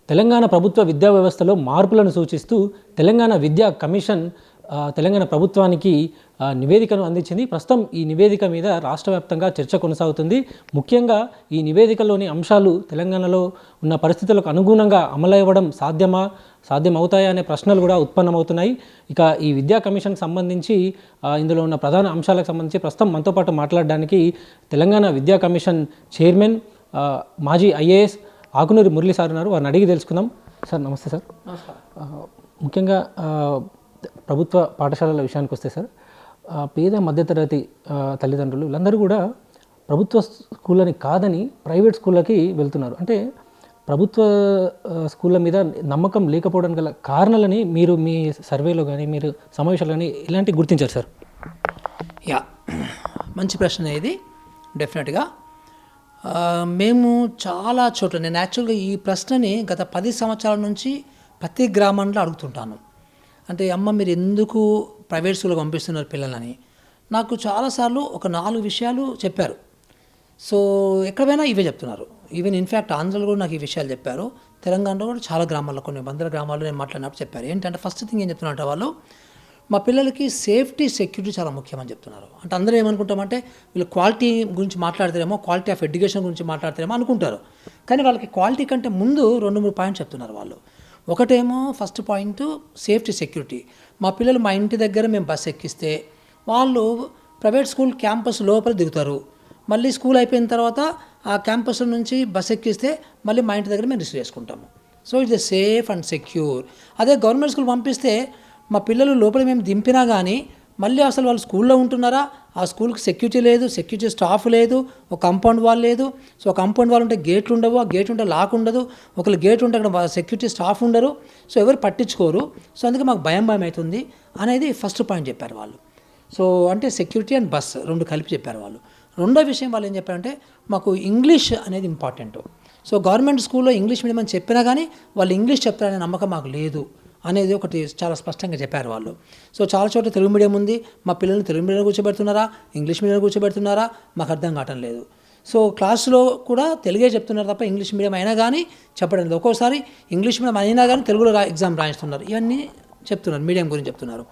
తెలంగాణ ప్రభుత్వ విద్యా వ్యవస్థలో మార్పులను సూచిస్తూ తెలంగాణ విద్యా కమిషన్ తెలంగాణ ప్రభుత్వానికి నివేదికను అందించింది. ప్రస్తుతం ఈ నివేదిక మీద రాష్ట్ర వ్యాప్తంగా చర్చ కొనసాగుతుంది. ముఖ్యంగా ఈ నివేదికలోని అంశాలు తెలంగాణలో ఉన్న పరిస్థితులకు అనుగుణంగా అమలవ్వడం సాధ్యమవుతాయా అనే ప్రశ్నలు కూడా ఉత్పన్నమవుతున్నాయి. ఇక ఈ విద్యా కమిషన్కి సంబంధించి ఇందులో ఉన్న ప్రధాన అంశాలకు సంబంధించి ప్రస్తుతం మనతో పాటు మాట్లాడడానికి తెలంగాణ విద్యా కమిషన్ చైర్మన్ మాజీ ఐఏఎస్ ఆకునూరి మురళి సార్ ఉన్నారు. వారిని అడిగి తెలుసుకుందాం. సార్ నమస్తే సార్. ముఖ్యంగా ప్రభుత్వ పాఠశాలల విషయానికి వస్తే సార్, పేద మధ్యతరగతి తల్లిదండ్రులు వీళ్ళందరూ కూడా ప్రభుత్వ స్కూళ్ళని కాదని ప్రైవేట్ స్కూళ్ళకి వెళ్తున్నారు. అంటే ప్రభుత్వ స్కూళ్ళ మీద నమ్మకం లేకపోవడానికి గల కారణాలని మీరు మీ సర్వేలో కానీ మీరు సమావేశాలు కానీ ఇలాంటివి గుర్తించారు సార్? మంచి ప్రశ్న ఇది. డెఫినెట్గా మేము చాలా చోట్ల, నేను యాక్చువల్గా ఈ ప్రశ్నని గత 10 సంవత్సరాల నుంచి ప్రతి గ్రామంలో అడుగుతుంటాను. అంటే అమ్మ మీరు ఎందుకు ప్రైవేట్ స్కూల్కి పంపిస్తున్నారు పిల్లలని. నాకు చాలాసార్లు ఒక 4 విషయాలు చెప్పారు. సో ఎక్కడ పోయినా ఇవే చెప్తున్నారు. ఈవెన్ ఇన్ఫ్యాక్ట్ ఆంధ్రలో కూడా నాకు ఈ విషయాలు చెప్పారు. తెలంగాణలో కూడా చాలా గ్రామాల్లో, కొన్ని వందల గ్రామాల్లో నేను మాట్లాడినప్పుడు చెప్పారు. ఏంటంటే ఫస్ట్ థింగ్ ఏం చెప్తున్నారంటే వాళ్ళు, మా పిల్లలకి సేఫ్టీ సెక్యూరిటీ చాలా ముఖ్యమని చెప్తున్నారు. అంటే అందరూ ఏమనుకుంటామంటే వీళ్ళు క్వాలిటీ గురించి మాట్లాడతారేమో, క్వాలిటీ ఆఫ్ ఎడ్యుకేషన్ గురించి మాట్లాడతారేమో అనుకుంటారు. కానీ వాళ్ళకి క్వాలిటీ కంటే ముందు 2-3 పాయింట్స్ చెప్తున్నారు వాళ్ళు. ఒకటేమో ఫస్ట్ పాయింట్ సేఫ్టీ సెక్యూరిటీ. మా పిల్లలు మా ఇంటి దగ్గర మేము బస్సు ఎక్కిస్తే వాళ్ళు ప్రైవేట్ స్కూల్ క్యాంపస్ లోపల దిగుతారు. మళ్ళీ స్కూల్ అయిపోయిన తర్వాత ఆ క్యాంపస్ నుంచి బస్సు ఎక్కిస్తే మళ్ళీ మా ఇంటి దగ్గర మేము రిసీవ్ చేసుకుంటాము. So it's a safe and secure. అదే గవర్నమెంట్ స్కూల్ పంపిస్తే మా పిల్లలు లోపల మేము దింపినా కానీ మళ్ళీ అసలు వాళ్ళు స్కూల్లో ఉంటున్నారా, ఆ స్కూల్కి సెక్యూరిటీ లేదు, సెక్యూరిటీ స్టాఫ్ లేదు, ఒక కాంపౌండ్ వాల్ లేదు. సో కాంపౌండ్ వాల్ ఉంటే గేట్లు ఉండవు, ఆ గేట్ ఉంటే లాక్ ఉండదు, ఒకళ్ళు గేట్ ఉంటే అక్కడ సెక్యూరిటీ స్టాఫ్ ఉండరు. సో ఎవరు పట్టించుకోరు. సో అందుకే మాకు భయం అవుతుంది అనేది ఫస్ట్ పాయింట్ చెప్పారు వాళ్ళు. సో అంటే సెక్యూరిటీ అండ్ బస్ 2 కలిపి చెప్పారు వాళ్ళు. రెండో విషయం వాళ్ళు ఏం చెప్పారంటే మాకు ఇంగ్లీష్ అనేది ఇంపార్టెంట్. సో గవర్నమెంట్ స్కూల్లో ఇంగ్లీష్ మీడియం అని చెప్పినా కానీ వాళ్ళు ఇంగ్లీష్ చెప్తారనే నమ్మకం మాకు లేదు అనేది ఒకటి చాలా స్పష్టంగా చెప్పారు వాళ్ళు. సో చాలా చోట్ల తెలుగు మీడియం ఉంది, మా పిల్లల్ని తెలుగు మీడియంలో కూర్చోబెడుతున్నారా, ఇంగ్లీష్ మీడియంలో కూర్చోబెడుతున్నారా మాకు అర్థం కావటం లేదు. సో క్లాసులో కూడా తెలుగే చెప్తున్నారు తప్ప ఇంగ్లీష్ మీడియం అయినా కానీ చెప్పడం లేదు. ఒక్కోసారి ఇంగ్లీష్ మీడియం అయినా కానీ తెలుగులో ఎగ్జామ్ రాయిస్తున్నారు. ఇవన్నీ చెప్తున్నారు, మీడియం గురించి చెప్తున్నారు.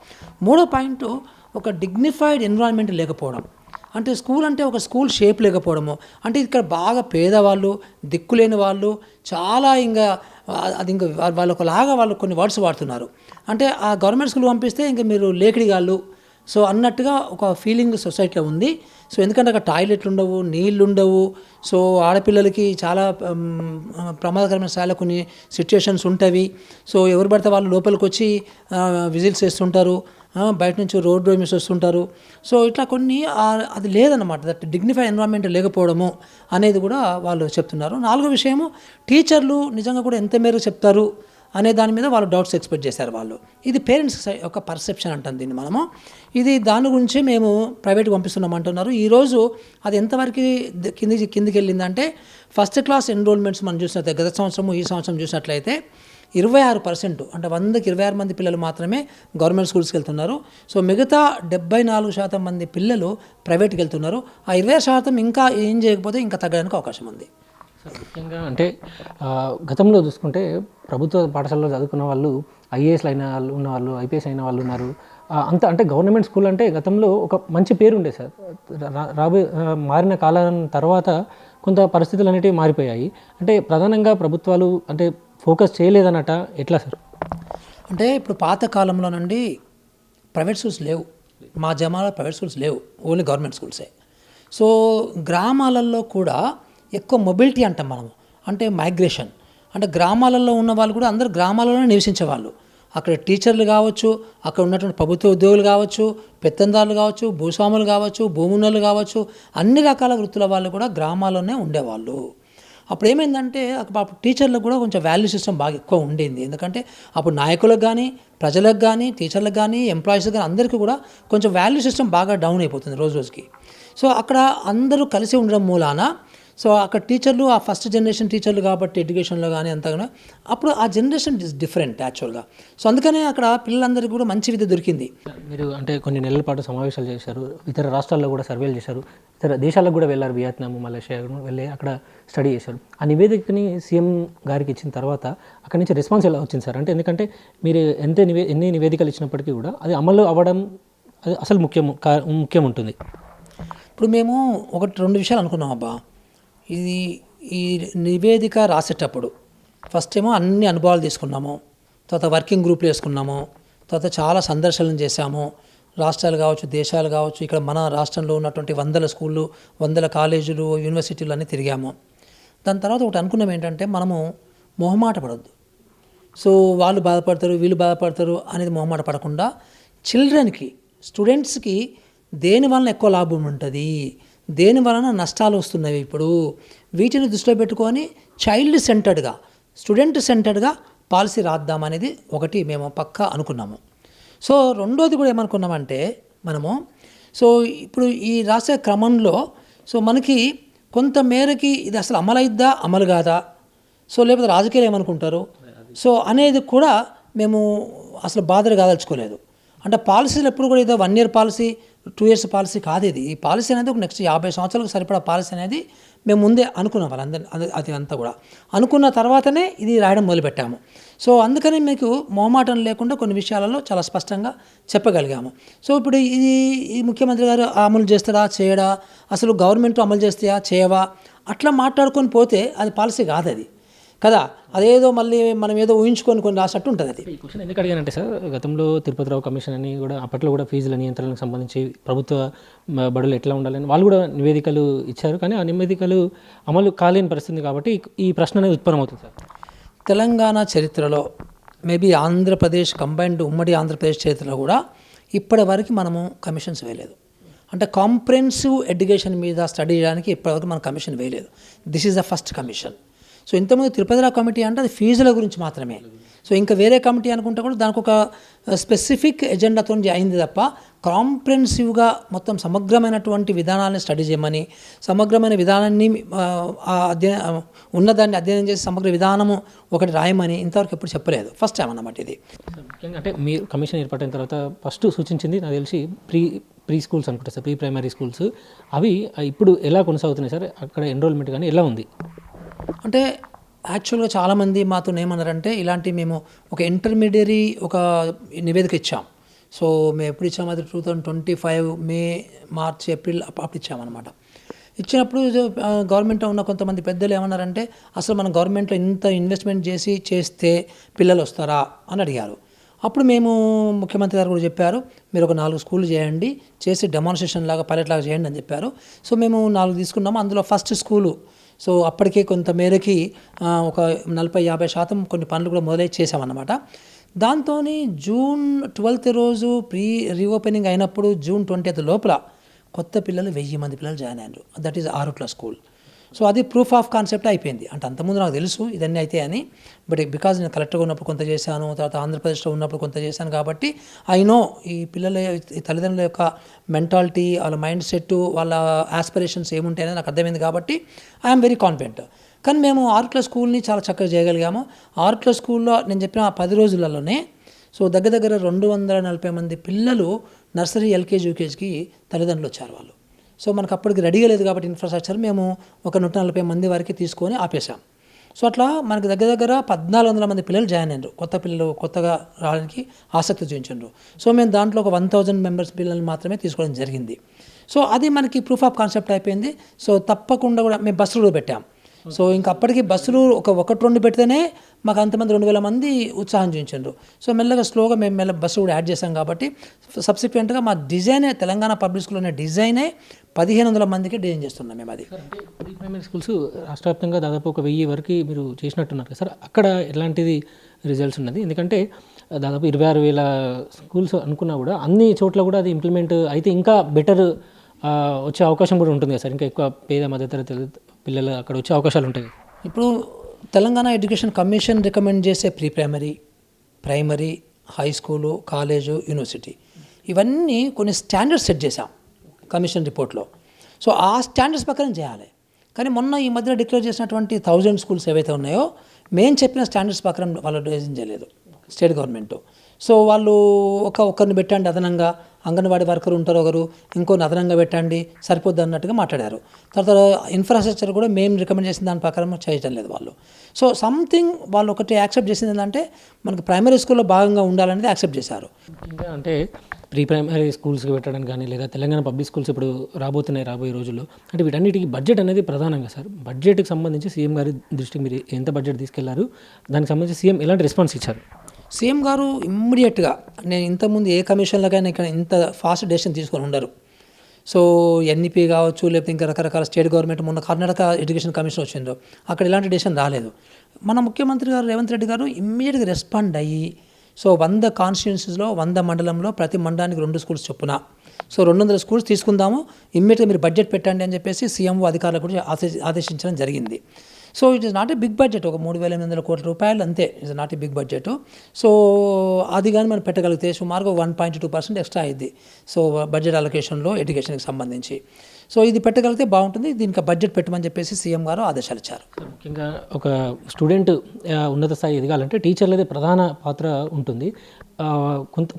మూడో పాయింట్ ఒక డిగ్నిఫైడ్ ఎన్విరాన్మెంట్ లేకపోవడం. అంటే స్కూల్ అంటే ఒక స్కూల్ షేప్ లేకపోవడము. అంటే ఇక్కడ బాగా పేదవాళ్ళు, దిక్కులేని వాళ్ళు చాలా ఇంకా అది ఇంకా వాళ్ళొకలాగా వాళ్ళు కొన్ని వర్డ్స్ వాడుతున్నారు. అంటే ఆ గవర్నమెంట్ స్కూల్ పంపిస్తే ఇంకా మీరు లేకిడిగాళ్ళు సో అన్నట్టుగా ఒక ఫీలింగ్ సొసైటీలో ఉంది. సో ఎందుకంటే అక్కడ టాయిలెట్లు ఉండవు, నీళ్ళు ఉండవు. సో ఆడపిల్లలకి చాలా ప్రమాదకరమైన స్థాయిలో కొన్ని సిచ్యుయేషన్స్ ఉంటాయి. సో ఎవరు పడితే వాళ్ళు లోపలికి వచ్చి విజిల్స్ వేస్తుంటారు, బయట నుంచి రోడ్ డ్రైవర్స్ వస్తుంటారు. సో ఇట్లా కొన్ని అది లేదన్నమాట, దట్ డిగ్నిఫైడ్ ఎన్విరాన్మెంట్ లేకపోవడము అనేది కూడా వాళ్ళు చెప్తున్నారు. 4వ విషయము టీచర్లు నిజంగా కూడా ఎంత మేరకు చెప్తారు అనే దాని మీద వాళ్ళు డౌట్స్ ఎక్స్పెక్ట్ చేశారు వాళ్ళు. ఇది పేరెంట్స్ ఒక పర్సెప్షన్ అంటాం దీన్ని మనము. ఇది దాని గురించి మేము ప్రైవేట్కి పంపిస్తున్నాం అంటున్నారు. ఈరోజు అది ఎంతవరకు కిందికి వెళ్ళిందంటే ఫస్ట్ క్లాస్ ఎన్రోల్మెంట్స్ మనం చూసినట్లయితే గత సంవత్సరము ఈ సంవత్సరం చూసినట్లయితే 26%, అంటే 100కి 26 మంది పిల్లలు మాత్రమే గవర్నమెంట్ స్కూల్స్కి వెళ్తున్నారు. సో మిగతా 74% మంది పిల్లలు ప్రైవేట్కి వెళ్తున్నారు. ఆ 20% ఇంకా ఏం చేయకపోతే ఇంకా తగ్గడానికి అవకాశం ఉంది. ముఖ్యంగా అంటే గతంలో చూసుకుంటే ప్రభుత్వ పాఠశాలలో చదువుకున్న వాళ్ళు ఐఏఎస్లు అయిన వాళ్ళు ఉన్నవాళ్ళు, ఐపీఎస్ అయిన వాళ్ళు ఉన్నారు. అంటే గవర్నమెంట్ స్కూల్ అంటే గతంలో ఒక మంచి పేరు ఉండే సార్. మారిన కాలం తర్వాత కొంత పరిస్థితులు అనేటివి మారిపోయాయి. అంటే ప్రధానంగా ప్రభుత్వాలు అంటే ఫోకస్ చేయలేదన్నట, ఎట్లా సార్? అంటే ఇప్పుడు పాత కాలంలో నుండి ప్రైవేట్ స్కూల్స్ లేవు, మా జమాలో ప్రైవేట్ స్కూల్స్ లేవు, ఓన్లీ గవర్నమెంట్ స్కూల్సే. సో గ్రామాలలో కూడా ఎక్కువ మొబిలిటీ అంటాం మనము, అంటే మైగ్రేషన్. అంటే గ్రామాలలో ఉన్న వాళ్ళు కూడా అందరూ గ్రామాలలోనే నివసించేవాళ్ళు. అక్కడ టీచర్లు కావచ్చు, అక్కడ ఉన్నటువంటి ప్రభుత్వ ఉద్యోగులు కావచ్చు, పెత్తందారులు కావచ్చు, భూస్వాములు కావచ్చు, భూమున్నలు కావచ్చు, అన్ని రకాల వృత్తుల వాళ్ళు కూడా గ్రామాల్లోనే ఉండేవాళ్ళు. అప్పుడు ఏమైందంటే అప్పుడు టీచర్లకు కూడా కొంచెం వాల్యూ సిస్టమ్ బాగా ఎక్కువ ఉండేది. ఎందుకంటే అప్పుడు నాయకులకు కానీ, ప్రజలకు కానీ, టీచర్లకు కానీ, ఎంప్లాయీస్కి కానీ అందరికీ కూడా కొంచెం వాల్యూ సిస్టమ్ బాగా డౌన్ అయిపోతుంది రోజు రోజుకి. సో అక్కడ అందరూ కలిసి ఉండడం మూలాన సో అక్కడ టీచర్లు ఆ ఫస్ట్ జనరేషన్ టీచర్లు కాబట్టి ఎడ్యుకేషన్లో కానీ అంతా కూడా అప్పుడు ఆ జనరేషన్ ఇస్ డిఫరెంట్ యాక్చువల్గా. సో అందుకనే అక్కడ పిల్లలందరికీ కూడా మంచి విద్య దొరికింది. మీరు అంటే కొన్ని నెలల పాటు సమావేశాలు చేశారు, ఇతర రాష్ట్రాల్లో కూడా సర్వేలు చేశారు, ఇతర దేశాలకు కూడా వెళ్ళారు, వియత్నాం, మలేషియా వెళ్ళి అక్కడ స్టడీ చేశారు. ఆ నివేదికని సీఎం గారికి ఇచ్చిన తర్వాత అక్కడి నుంచి రెస్పాన్స్ ఎలా వచ్చింది సార్? అంటే ఎందుకంటే మీరు ఎన్ని నివేదికలు ఇచ్చినప్పటికీ కూడా అది అమలు అవ్వడం అది అసలు ముఖ్యం ఉంటుంది. ఇప్పుడు మేము 1-2 విషయాలు అనుకున్నాం అబ్బా. ఈ నివేదిక రాసేటప్పుడు ఫస్ట్ ఏమో అన్ని అనుభవాలు తీసుకున్నాము, తర్వాత వర్కింగ్ గ్రూప్లు వేసుకున్నాము, తర్వాత చాలా సందర్శనలు చేశాము, రాష్ట్రాలు కావచ్చు, దేశాలు కావచ్చు, ఇక్కడ మన రాష్ట్రంలో ఉన్నటువంటి 100 స్కూళ్ళు, 100 కాలేజీలు, యూనివర్సిటీలు అన్నీ తిరిగాము. దాని తర్వాత ఒకటి అనుకున్నాం ఏంటంటే మనము మొహమాట పడొద్దు. సో వాళ్ళు బాధపడతారు, వీళ్ళు బాధపడతారు అనేది మొహమాట పడకుండా చిల్డ్రన్కి, స్టూడెంట్స్కి దేని వలన ఎక్కువ లాభం ఉంటుంది, దేని వలన నష్టాలు వస్తున్నాయి, ఇప్పుడు వీటిని దృష్టిలో పెట్టుకొని చైల్డ్ సెంటర్డ్గా, స్టూడెంట్ సెంటర్డ్గా పాలసీ రాద్దామనేది ఒకటి మేము పక్కా అనుకున్నాము. సో రెండోది కూడా ఏమనుకున్నామంటే మనము సో ఇప్పుడు ఈ రాసే క్రమంలో సో మనకి కొంత మేరకి ఇది అసలు అమలైద్దా అమలు కాదా, సో లేకపోతే రాజకీయాలు ఏమనుకుంటారు సో అనేది కూడా మేము అసలు బాధలు కాదలుచుకోలేదు. అంటే పాలసీలు ఎప్పుడు కూడా ఏదో 1 year పాలసీ, 2 years పాలసీ కాదు ఇది. ఈ పాలసీ అనేది ఒక నెక్స్ట్ 50 సంవత్సరాలకు సరిపడా పాలసీ అనేది మేము ముందే అనుకున్నాం. వాళ్ళందరూ అది అంతా కూడా అనుకున్న తర్వాతనే ఇది రాయడం మొదలుపెట్టాము. సో అందుకని మీకు మొహమాటం లేకుండా కొన్ని విషయాలలో చాలా స్పష్టంగా చెప్పగలిగాము. సో ఇప్పుడు ఈ ముఖ్యమంత్రి గారు అమలు చేస్తారా చేయడా, అసలు గవర్నమెంట్ అమలు చేస్తాయా చేయవా, అట్లా మాట్లాడుకొని పోతే అది పాలసీ కాదు అది కదా. అదేదో మళ్ళీ మనం ఏదో ఊహించుకొని కొన్ని రాసినట్టు ఉంటుంది అది. ఈ క్వశ్చన్ ఎందుకు అడిగానంటే సార్, గతంలో తిరుపతిరావు కమిషన్ అని కూడా అప్పట్లో కూడా ఫీజుల నియంత్రణకు సంబంధించి ప్రభుత్వ బడులు ఎట్లా ఉండాలని వాళ్ళు కూడా నివేదికలు ఇచ్చారు, కానీ ఆ నివేదికలు అమలు కాలేని పరిస్థితి కాబట్టి ఈ ప్రశ్న అనేది ఉత్పన్నమవుతుంది సార్. తెలంగాణ చరిత్రలో మేబీ ఆంధ్రప్రదేశ్ కంబైన్డ్ ఉమ్మడి ఆంధ్రప్రదేశ్ చరిత్రలో కూడా ఇప్పటి వరకు మనము కమిషన్స్ వేయలేదు. అంటే కాంప్రెహెన్సివ్ ఎడ్యుకేషన్ మీద స్టడీ చేయడానికి ఇప్పటివరకు మనం కమిషన్ వేయలేదు. This is the first commission. So ఇంతకుముందు తిరుపతిరావు కమిటీ అంటే అది ఫీజుల గురించి మాత్రమే. సో ఇంకా వేరే కమిటీ అనుకుంటే కూడా దానికి ఒక స్పెసిఫిక్ ఎజెండాతో అయింది తప్ప కాంప్రెహెన్సివ్గా మొత్తం సమగ్రమైనటువంటి విధానాన్ని స్టడీ చేయమని, సమగ్రమైన విధానాన్ని ఉన్నదాన్ని అధ్యయనం చేసి సమగ్ర విధానము ఒకటి రాయమని ఇంతవరకు ఎప్పుడు చెప్పలేదు. ఫస్ట్ టైం అన్నమాట ఇది. ముఖ్యంగా అంటే మీరు కమిషన్ ఏర్పడిన తర్వాత ఫస్ట్ సూచించింది నాకు తెలిసి ప్రీ స్కూల్స్ అనుకుంటా సార్, ప్రీ ప్రైమరీ స్కూల్స్. అవి ఇప్పుడు ఎలా కొనసాగుతున్నాయి సార్? అక్కడ ఎన్రోల్మెంట్ కానీ ఎలా ఉంది? అంటే యాక్చువల్గా చాలామంది మాతో ఏమన్నారంటే ఇలాంటి మేము ఒక ఇంటర్మీడియరీ ఒక నివేదిక ఇచ్చాం. సో మేము ఎప్పుడు ఇచ్చాము అది 2025 మే, మార్చ్, ఏప్రిల్ అప్పుడు ఇచ్చామన్నమాట. ఇచ్చినప్పుడు గవర్నమెంట్లో ఉన్న కొంతమంది పెద్దలు ఏమన్నారంటే అసలు మన గవర్నమెంట్లో ఇంత ఇన్వెస్ట్మెంట్ చేస్తే పిల్లలు వస్తారా అని అడిగారు. అప్పుడు మేము ముఖ్యమంత్రి గారు కూడా చెప్పారు, మీరు ఒక 4 స్కూళ్ళు చేయండి, చేసి డెమాన్స్ట్రేషన్ లాగా పైలట్ లాగా చేయండి అని చెప్పారు. సో మేము 4 తీసుకున్నాము. అందులో ఫస్ట్ స్కూలు సో అప్పటికే కొంత మేరకి ఒక 40-50% కొన్ని పనులు కూడా మొదలై చేసామన్నమాట. దాంతో జూన్ 12th రోజు రీఓపెనింగ్ అయినప్పుడు జూన్ 20th లోపల కొత్త పిల్లలు 1000 మంది పిల్లలు జాయిన్ అయ్యారు. That is Arutla school. So అది ప్రూఫ్ ఆఫ్ కాన్సెప్ట్ అయిపోయింది. అంటే అంతకుముందు నాకు తెలుసు ఇదన్నీ అయితే అని, బట్ బికాజ్ నేను కలెక్టర్గా ఉన్నప్పుడు కొంత చేశాను, తర్వాత ఆంధ్రప్రదేశ్లో ఉన్నప్పుడు కొంత చేశాను కాబట్టి ఐ నో ఈ పిల్లల తల్లిదండ్రుల యొక్క మెంటాలిటీ, వాళ్ళ మైండ్ సెట్, వాళ్ళ ఆస్పిరేషన్స్ ఏముంటాయని నాకు అర్థమైంది కాబట్టి ఐఎమ్ వెరీ కాన్ఫిడెంట్. కానీ మేము ఆరుట్ల స్కూల్ని చాలా చక్కగా చేయగలిగాము. ఆరుట్ల స్కూల్లో నేను చెప్పిన 10 రోజులలోనే సో దగ్గర 240 మంది పిల్లలు నర్సరీ, ఎల్కేజీ, యూకేజీకి తల్లిదండ్రులు వచ్చారు వాళ్ళు. సో మనకు అప్పటికి రెడీగా లేదు కాబట్టి ఇన్ఫ్రాస్ట్రక్చర్ మేము ఒక 140 మంది వరకు తీసుకొని ఆపేసాం. సో అట్లా మనకు దగ్గర 1400 మంది పిల్లలు జాయిన్ అయ్యారు. కొత్త పిల్లలు కొత్తగా రావడానికి ఆసక్తి చూపించారు. సో మేము దాంట్లో ఒక 1000 మెంబర్స్ పిల్లల్ని మాత్రమే తీసుకోవడం జరిగింది. సో అది మనకి ప్రూఫ్ ఆఫ్ కాన్సెప్ట్ అయిపోయింది. సో తప్పకుండా కూడా మేము బస్సులు పెట్టాం. సో ఇంకా అప్పటికి బస్సులు 1-2 పెడితేనే మాకు అంతమంది 2000 మంది ఉత్సాహం చూపించారు. సో మెల్లగా స్లోగా మేము బస్సు కూడా యాడ్ చేసాం కాబట్టి సబ్సిక్వెంట్గా మా డిజైనే తెలంగాణ పబ్లిక్ స్కూల్ అనే డిజైనే 1500 మందికి డిజైన్ చేస్తున్నాం మేము. అది ప్రీ ప్రైమరీ స్కూల్స్ రాష్ట్ర వ్యాప్తంగా దాదాపు ఒక 1000 వరకు మీరు చేసినట్టున్నారు కదా సార్, అక్కడ ఎలాంటిది రిజల్ట్స్ ఉన్నది? ఎందుకంటే దాదాపు 26,000 స్కూల్స్ అనుకున్నా కూడా అన్ని చోట్ల కూడా అది ఇంప్లిమెంట్ అయితే ఇంకా బెటర్ వచ్చే అవకాశం కూడా ఉంటుంది కదా సార్, ఇంకా ఎక్కువ పేద మధ్యతరగతి పిల్లలు అక్కడ వచ్చే అవకాశాలు ఉంటాయి. ఇప్పుడు తెలంగాణ ఎడ్యుకేషన్ కమిషన్ రికమెండ్ చేసే pre primary, primary, high school, college, university ఇవన్నీ కొన్ని స్టాండర్డ్స్ సెట్ చేశాం కమిషన్ రిపోర్ట్లో. సో ఆ స్టాండర్డ్స్ ప్రకారం చేయాలి. కానీ మొన్న ఈ మధ్యలో డిక్లేర్ చేసినటువంటి 1000 స్కూల్స్ ఏవైతే ఉన్నాయో మేము చెప్పిన స్టాండర్డ్స్ ప్రకారం వాళ్ళు డిజైన్ చేయలేదు స్టేట్ గవర్నమెంట్. సో వాళ్ళు ఒక్కరిని పెట్టండి అదనంగా, అంగన్వాడీ వర్కర్ ఉంటారు ఒకరు, ఇంకొన్ని అదనంగా పెట్టండి సరిపోద్ది అన్నట్టుగా మాట్లాడారు. తర్వాత ఇన్ఫ్రాస్ట్రక్చర్ కూడా మేము రికమెండ్ చేసిన దాని ప్రకారం చేయటం లేదు వాళ్ళు. సో సంథింగ్ వాళ్ళు ఒకటి యాక్సెప్ట్ చేసింది ఏంటంటే మనకు ప్రైమరీ స్కూల్లో భాగంగా ఉండాలనేది యాక్సెప్ట్ చేశారు. ఇంకా అంటే ప్రీ ప్రైమరీ స్కూల్స్కి పెట్టడం కానీ లేదా తెలంగాణ పబ్లిక్ స్కూల్స్ ఇప్పుడు రాబోయే రోజుల్లో అంటే వీటన్నిటికీ బడ్జెట్ అనేది ప్రధానంగా సార్. బడ్జెట్కి సంబంధించి సీఎం గారి దృష్టికి మీరు ఎంత బడ్జెట్ తీసుకెళ్లారు, దానికి సంబంధించి సీఎం ఎలాంటి రెస్పాన్స్ ఇచ్చారు? సీఎం గారు ఇమ్మీడియట్గా, నేను ఇంతకుముందు ఏ కమిషన్లకైనా ఇక్కడ ఇంత ఫాస్ట్ డెసిషన్ తీసుకొని ఉండరు. సో ఎన్ఈపీ కావచ్చు, లేకపోతే ఇంకా రకరకాల స్టేట్ గవర్నమెంట్, మొన్న కర్ణాటక ఎడ్యుకేషన్ కమిషన్ వచ్చిందో అక్కడ ఇలాంటి డెసిషన్ రాలేదు. మన ముఖ్యమంత్రి గారు రేవంత్ రెడ్డి గారు ఇమ్మీడియట్గా రెస్పాండ్ అయ్యి, సో 100 కాన్స్టిట్యున్సీస్లో 100 మండలంలో ప్రతి మండలానికి 2 స్కూల్స్ చొప్పున, సో 200 స్కూల్స్ తీసుకుందాము, ఇమ్మీడియట్గా మీరు బడ్జెట్ పెట్టండి అని చెప్పేసి సీఎంఓ అధికారులకు కూడా ఆదేశించడం జరిగింది. So it is not a big budget, ఒక 3,800 కోట్ల రూపాయలు అంతే, it's not a big budget. So అది కానీ మనం పెట్టగలిగితే సుమారుగా 1.2% ఎక్స్ట్రా అయింది సో బడ్జెట్ అలొకేషన్లో ఎడ్యుకేషన్కి సంబంధించి. సో ఇది పెట్టగలిగితే బాగుంటుంది, దీనికి బడ్జెట్ పెట్టమని చెప్పేసి సీఎం గారు ఆదేశాలు ఇచ్చారు. ముఖ్యంగా ఒక స్టూడెంట్ ఉన్నత స్థాయి ఎదగాలంటే టీచర్లదే ప్రధాన పాత్ర ఉంటుంది.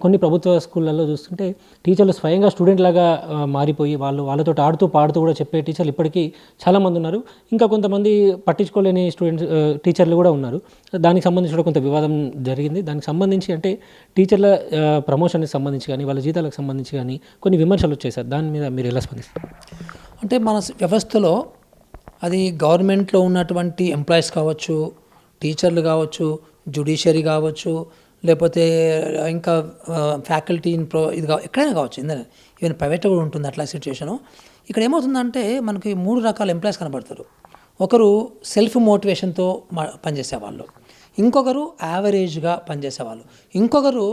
కొన్ని ప్రభుత్వ స్కూళ్ళల్లో చూస్తుంటే టీచర్లు స్వయంగా స్టూడెంట్ లాగా మారిపోయి వాళ్ళతో ఆడుతూ పాడుతూ కూడా చెప్పే టీచర్లు ఇప్పటికీ చాలామంది ఉన్నారు. ఇంకా కొంతమంది పట్టించుకోలేని టీచర్లు కూడా ఉన్నారు. దానికి సంబంధించి కూడా కొంత వివాదం జరిగింది. దానికి సంబంధించి అంటే టీచర్ల ప్రమోషన్కి సంబంధించి కానీ వాళ్ళ జీతాలకు సంబంధించి కానీ కొన్ని విమర్శలు వచ్చాయి సార్. దాని మీద మీరు ఎలా స్పందిస్తారు? అంటే మన వ్యవస్థలో అది గవర్నమెంట్లో ఉన్నటువంటి ఎంప్లాయీస్ కావచ్చు, టీచర్లు కావచ్చు, జ్యుడిషియరీ కావచ్చు, లేకపోతే ఇంకా ఫ్యాకల్టీ ఇది ఎక్కడైనా కావచ్చు, ఈవెన్ ప్రైవేట్ కూడా ఉంటుంది అట్లా సిచ్యువేషను. ఇక్కడ ఏమవుతుందంటే మనకి 3 రకాల ఎంప్లాయీస్ కనబడతారు. ఒకరు సెల్ఫ్ మోటివేషన్తో పనిచేసేవాళ్ళు, ఇంకొకరు యావరేజ్గా పనిచేసేవాళ్ళు, ఇంకొకరు